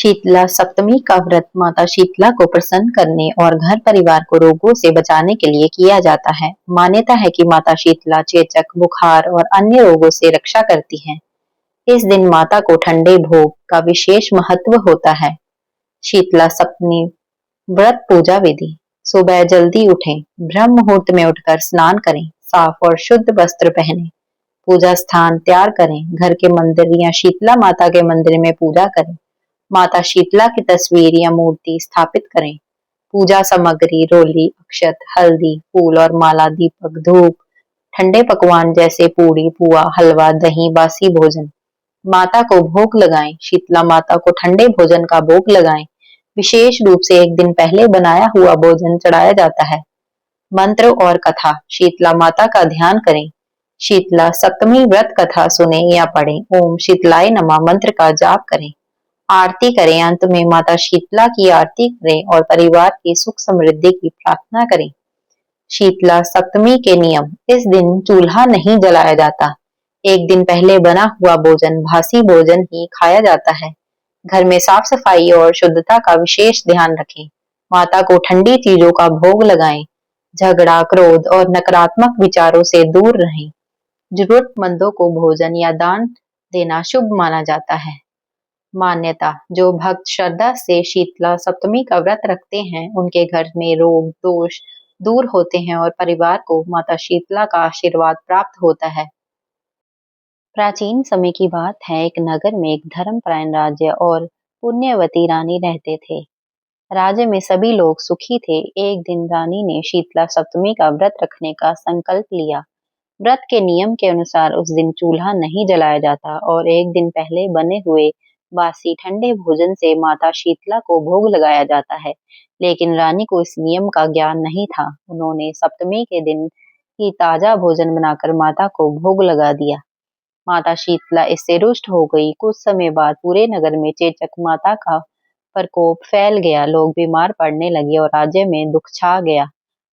शीतला सप्तमी का व्रत माता शीतला को प्रसन्न करने और घर परिवार को रोगों से बचाने के लिए किया जाता है। मान्यता है कि माता शीतला चेचक, बुखार और अन्य रोगों से रक्षा करती हैं। इस दिन माता को ठंडे भोग का विशेष महत्व होता है। शीतला सप्तमी व्रत पूजा विधि। सुबह जल्दी उठें, ब्रह्म मुहूर्त में उठकर स्नान करें, साफ और शुद्ध वस्त्र पहनें, पूजा स्थान तैयार करें, घर के मंदिर या शीतला माता के मंदिर में पूजा करें, माता शीतला की तस्वीर या मूर्ति स्थापित करें, पूजा सामग्री रोली, अक्षत, हल्दी, फूल और माला, दीपक, धूप, ठंडे पकवान जैसे पूड़ी, पुआ, हलवा, दही, बासी भोजन। माता को भोग लगाएं। शीतला माता को ठंडे भोजन का भोग लगाएं। विशेष रूप से एक दिन पहले बनाया हुआ भोजन चढ़ाया जाता है। मंत्र और कथा। शीतला माता का ध्यान करें। शीतला सप्तमी व्रत कथा सुने या पढ़ें। ओम शीतलाय नमः मंत्र का जाप करें। आरती करें। अंत में माता शीतला की आरती करें और परिवार की सुख समृद्धि की प्रार्थना करें। शीतला सप्तमी के नियम। इस दिन चूल्हा नहीं जलाया जाता। एक दिन पहले बना हुआ भोजन, बासी भोजन ही खाया जाता है। घर में साफ सफाई और शुद्धता का विशेष ध्यान रखें। माता को ठंडी चीजों का भोग लगाएं। झगड़ा, क्रोध और नकारात्मक विचारों से दूर रहें। जरूरतमंदों को भोजन या दान देना शुभ माना जाता है। मान्यता। जो भक्त श्रद्धा से शीतला सप्तमी का व्रत रखते हैं, उनके घर में रोग दोष दूर होते हैं और परिवार को माता शीतला का आशीर्वाद प्राप्त होता है। प्राचीन समय की बात है, एक नगर में एक धर्मपरायण राज्य और पुण्यवती रानी रहते थे। राज्य में सभी लोग सुखी थे। एक दिन रानी ने शीतला सप्तमी का व्रत रखने का संकल्प लिया। व्रत के नियम के अनुसार उस दिन चूल्हा नहीं जलाया जाता और एक दिन पहले बने हुए बासी ठंडे भोजन से माता शीतला को भोग लगाया जाता है। लेकिन रानी को इस नियम का ज्ञान नहीं था। उन्होंने सप्तमी के दिन ही ताजा भोजन बनाकर माता को भोग लगा दिया। माता शीतला इससे रुष्ट हो गई। कुछ समय बाद पूरे नगर में चेचक माता का प्रकोप फैल गया। लोग बीमार पड़ने लगे और राज्य में दुख छा गया।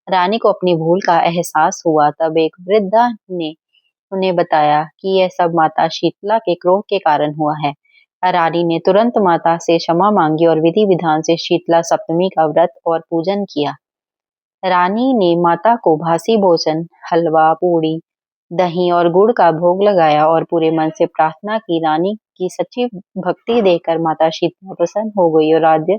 रानी को अपनी भूल का एहसास हुआ। तब एक वृद्धा ने उन्हें बताया कि यह सब माता शीतला के क्रोध के कारण हुआ है। रानी ने तुरंत माता से क्षमा मांगी और विधि विधान से शीतला सप्तमी का व्रत और पूजन किया। रानी ने माता को बासी भोजन, हलवा, पूड़ी, दही और गुड़ का भोग लगाया और पूरे मन से प्रार्थना की। रानी की सच्ची भक्ति देखकर माता शीतला प्रसन्न हो गई और राज्य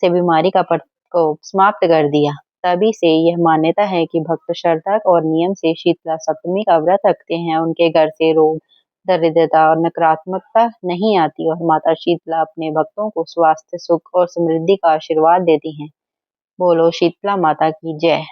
से बीमारी का प्रकोप समाप्त कर दिया। तभी से यह मान्यता है कि भक्त श्रद्धा और नियम से शीतला सप्तमी का व्रत रखते हैं, उनके घर से रोग, दरिद्रता और नकारात्मकता नहीं आती और माता शीतला अपने भक्तों को स्वास्थ्य, सुख और समृद्धि का आशीर्वाद देती हैं। बोलो शीतला माता की जय।